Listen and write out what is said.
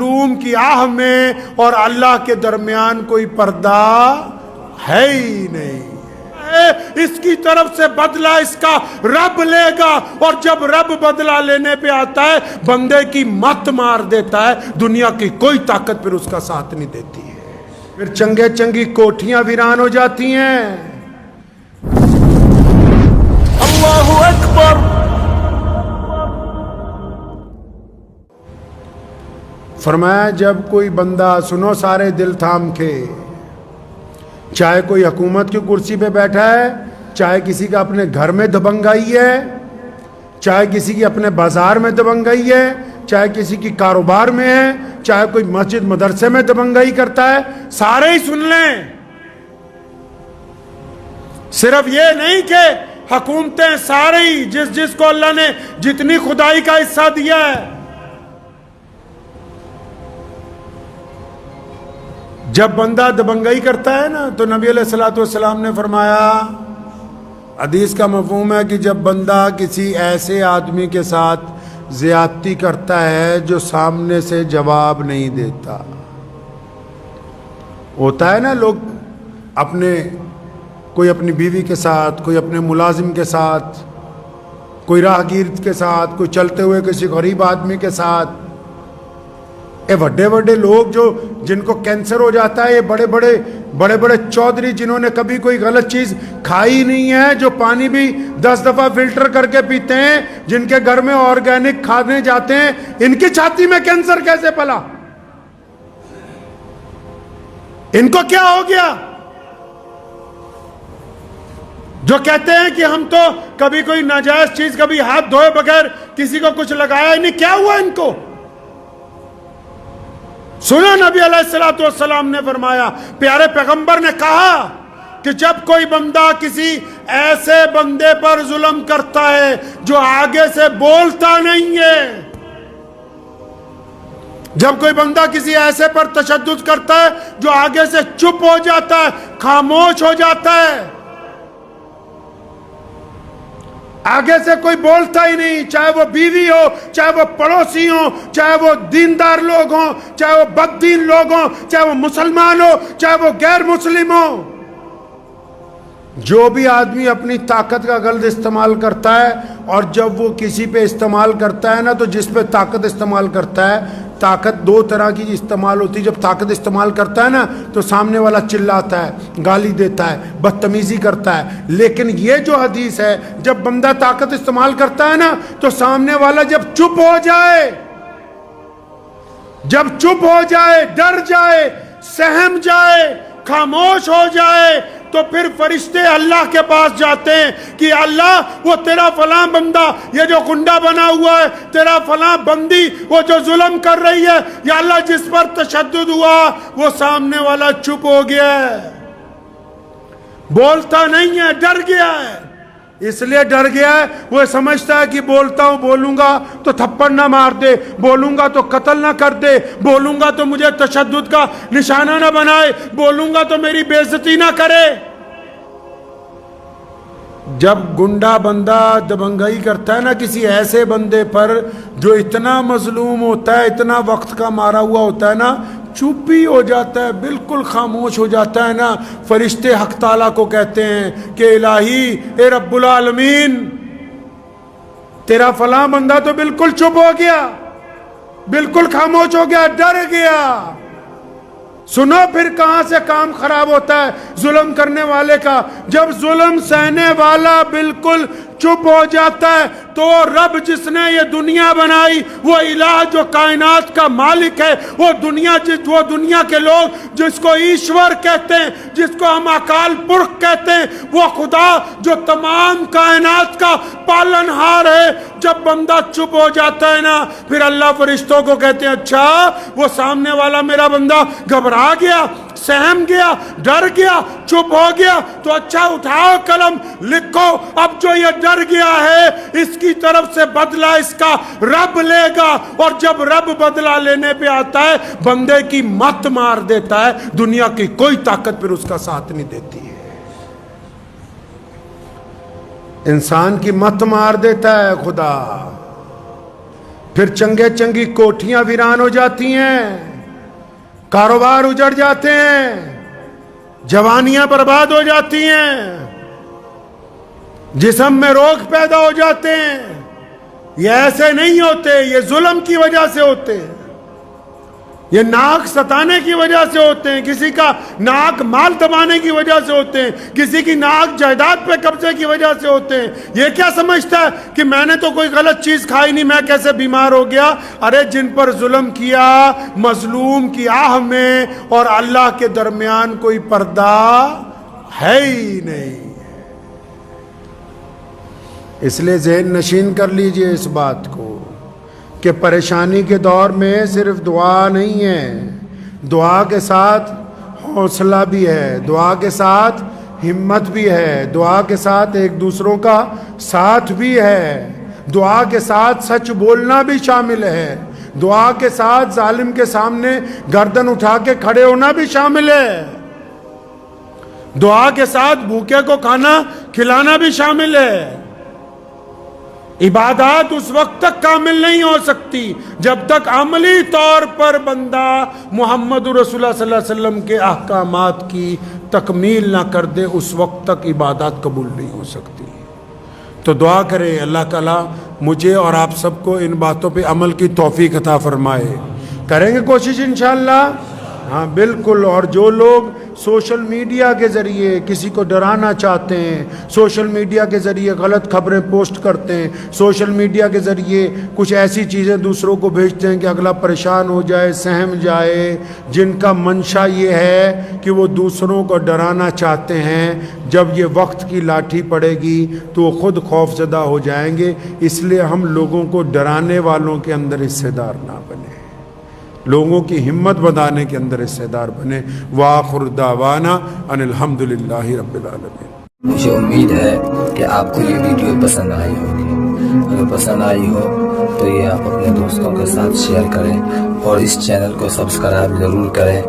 مظلوم کی آہ میں اور اللہ کے درمیان کوئی پردہ ہے ہی نہیں. اس کی طرف سے بدلہ اس کا رب لے گا، اور جب رب بدلہ لینے پہ آتا ہے بندے کی مت مار دیتا ہے. دنیا کی کوئی طاقت پھر اس کا ساتھ نہیں دیتی ہے. پھر چنگے چنگی کوٹھیاں ویران ہو جاتی ہیں. اللہ اکبر. فرمایا جب کوئی بندہ، سنو سارے دل تھام کے، چاہے کوئی حکومت کی کرسی پہ بیٹھا ہے، چاہے کسی کا اپنے گھر میں دبنگائی ہے، چاہے کسی کی اپنے بازار میں دبنگائی ہے، چاہے کسی کی کاروبار میں ہے، چاہے کوئی مسجد مدرسے میں دبنگائی کرتا ہے، سارے ہی سن لیں. صرف یہ نہیں کہ حکومتیں سارے ہی، جس کو اللہ نے جتنی خدائی کا حصہ دیا ہے. جب بندہ دبنگائی کرتا ہے نا تو نبی علیہ الصلوۃ والسلام نے فرمایا، حدیث کا مفہوم ہے کہ جب بندہ کسی ایسے آدمی کے ساتھ زیادتی کرتا ہے جو سامنے سے جواب نہیں دیتا. ہوتا ہے نا لوگ کوئی اپنی بیوی کے ساتھ، کوئی اپنے ملازم کے ساتھ، کوئی راہگیر کے ساتھ، کوئی چلتے ہوئے کسی غریب آدمی کے ساتھ. یہ بڑے لوگ جن کو کینسر ہو جاتا ہے، یہ بڑے بڑے چودھری جنہوں نے کبھی کوئی غلط چیز کھائی نہیں ہے، جو پانی بھی 10 دفعہ فلٹر کر کے پیتے ہیں، جن کے گھر میں آرگینک کھانے جاتے ہیں، ان کی چھاتی میں کینسر کیسے پلا؟ ان کو کیا ہو گیا؟ جو کہتے ہیں کہ ہم تو کبھی کوئی ناجائز چیز، کبھی ہاتھ دھوئے بغیر کسی کو کچھ لگایا ہی نہیں، کیا ہوا ان کو؟ سنا نبی علیہ الصلوۃ والسلام نے فرمایا، پیارے پیغمبر نے کہا کہ جب کوئی بندہ کسی ایسے بندے پر ظلم کرتا ہے جو آگے سے بولتا نہیں ہے، جب کوئی بندہ کسی ایسے پر تشدد کرتا ہے جو آگے سے چپ ہو جاتا ہے، خاموش ہو جاتا ہے، آگے سے کوئی بولتا ہی نہیں، چاہے وہ بیوی ہو، چاہے وہ پڑوسی ہو، چاہے وہ دیندار لوگ ہوں، چاہے وہ بددین لوگ ہوں، چاہے وہ مسلمان ہو، چاہے وہ غیر مسلم ہو. جو بھی آدمی اپنی طاقت کا غلط استعمال کرتا ہے، اور جب وہ کسی پہ استعمال کرتا ہے نا، تو جس پہ طاقت استعمال کرتا ہے، طاقت 2 طرح کی استعمال ہوتی ہے. جب طاقت استعمال کرتا ہے نا تو سامنے والا چلاتا ہے، گالی دیتا ہے، بدتمیزی کرتا ہے. لیکن یہ جو حدیث ہے، جب بندہ طاقت استعمال کرتا ہے نا تو سامنے والا جب چپ ہو جائے، ڈر جائے، سہم جائے، خاموش ہو جائے، تو پھر فرشتے اللہ کے پاس جاتے ہیں کہ اللہ وہ تیرا فلاں بندہ، یہ جو گنڈا بنا ہوا ہے، تیرا فلاں بندی وہ جو ظلم کر رہی ہے، یا اللہ جس پر تشدد ہوا وہ سامنے والا چپ ہو گیا ہے، بولتا نہیں ہے، ڈر گیا ہے. اس لیے ڈر گیا ہے، وہ سمجھتا ہے کہ بولوں گا تو تھپڑ نہ مار دے، بولوں گا تو قتل نہ کر دے، بولوں گا تو مجھے تشدد کا نشانہ نہ بنائے، بولوں گا تو میری بے عزتی نہ کرے. جب گنڈا بندہ دبنگائی کرتا ہے نا کسی ایسے بندے پر جو اتنا مظلوم ہوتا ہے، اتنا وقت کا مارا ہوا ہوتا ہے نا، چپ ہی ہو جاتا ہے، بالکل خاموش ہو جاتا ہے نا. فرشتے حق تعالیٰ کو کہتے ہیں کہ الہی، اے رب العالمین، تیرا فلاں بندہ تو بالکل چپ ہو گیا، بالکل خاموش ہو گیا، ڈر گیا. سنو پھر کہاں سے کام خراب ہوتا ہے ظلم کرنے والے کا. جب ظلم سہنے والا بالکل چپ ہو جاتا ہے تو رب جس نے یہ دنیا بنائی، وہ الہ جو کائنات کا مالک ہے، وہ دنیا کے لوگ جس کو ایشور کہتے ہیں، جس کو ہم اکال پرخ کہتے ہیں، وہ خدا جو تمام کائنات کا پالنہار ہے، جب بندہ چپ ہو جاتا ہے نا، پھر اللہ فرشتوں کو کہتے ہیں اچھا وہ سامنے والا میرا بندہ گھبرا گیا، سہم گیا، ڈر گیا، چپ ہو گیا، تو اچھا اٹھاؤ قلم، لکھو اب جو یہ ڈر گیا ہے اس کی طرف سے بدلہ اس کا رب لے گا. اور جب رب بدلہ لینے پہ آتا ہے بندے کی مت مار دیتا ہے، دنیا کی کوئی طاقت پھر اس کا ساتھ نہیں دیتی ہے. انسان کی مت مار دیتا ہے خدا. پھر چنگے چنگی کوٹھیاں ویران ہو جاتی ہیں، کاروبار اجڑ جاتے ہیں، جوانیاں برباد ہو جاتی ہیں، جسم میں روگ پیدا ہو جاتے ہیں۔ یہ ایسے نہیں ہوتے، یہ ظلم کی وجہ سے ہوتے ہیں، یہ ناک ستانے کی وجہ سے ہوتے ہیں، کسی کا ناک مال دبانے کی وجہ سے ہوتے ہیں، کسی کی ناک جائیداد پہ قبضے کی وجہ سے ہوتے ہیں۔ یہ کیا سمجھتا ہے کہ میں نے تو کوئی غلط چیز کھائی نہیں، میں کیسے بیمار ہو گیا؟ ارے جن پر ظلم کیا، مظلوم کی آہ میں اور اللہ کے درمیان کوئی پردہ ہے ہی نہیں۔ اس لیے ذہن نشین کر لیجئے اس بات کو کہ پریشانی کے دور میں صرف دعا نہیں ہے، دعا کے ساتھ حوصلہ بھی ہے، دعا کے ساتھ ہمت بھی ہے، دعا کے ساتھ ایک دوسروں کا ساتھ بھی ہے، دعا کے ساتھ سچ بولنا بھی شامل ہے، دعا کے ساتھ ظالم کے سامنے گردن اٹھا کے کھڑے ہونا بھی شامل ہے، دعا کے ساتھ بھوکے کو کھانا کھلانا بھی شامل ہے۔ عبادات اس وقت تک کامل نہیں ہو سکتی جب تک عملی طور پر بندہ محمد رسول اللہ صلی اللہ علیہ وسلم کے احکامات کی تکمیل نہ کر دے، اس وقت تک عبادات قبول نہیں ہو سکتی۔ تو دعا کریں اللہ تعالیٰ مجھے اور آپ سب کو ان باتوں پہ عمل کی توفیق عطا فرمائے۔ کریں گے کوشش انشاءاللہ؟ ہاں بالکل۔ اور جو لوگ سوشل میڈیا کے ذریعے کسی کو ڈرانا چاہتے ہیں، سوشل میڈیا کے ذریعے غلط خبریں پوسٹ کرتے ہیں، سوشل میڈیا کے ذریعے کچھ ایسی چیزیں دوسروں کو بھیجتے ہیں کہ اگلا پریشان ہو جائے، سہم جائے، جن کا منشا یہ ہے کہ وہ دوسروں کو ڈرانا چاہتے ہیں، جب یہ وقت کی لاٹھی پڑے گی تو وہ خود خوف زدہ ہو جائیں گے۔ اس لیے ہم لوگوں کو ڈرانے والوں کے اندر حصے دار نہ بنیں، لوگوں کی ہمت بندانے کے اندر حصے دار بنے۔ وآخر دعوانا ان الحمدللہ رب العالمین۔ مجھے امید ہے کہ آپ کو یہ ویڈیو پسند آئی ہوگی، اگر پسند آئی ہو تو یہ آپ اپنے دوستوں کے ساتھ شیئر کریں اور اس چینل کو سبسکرائب ضرور کریں۔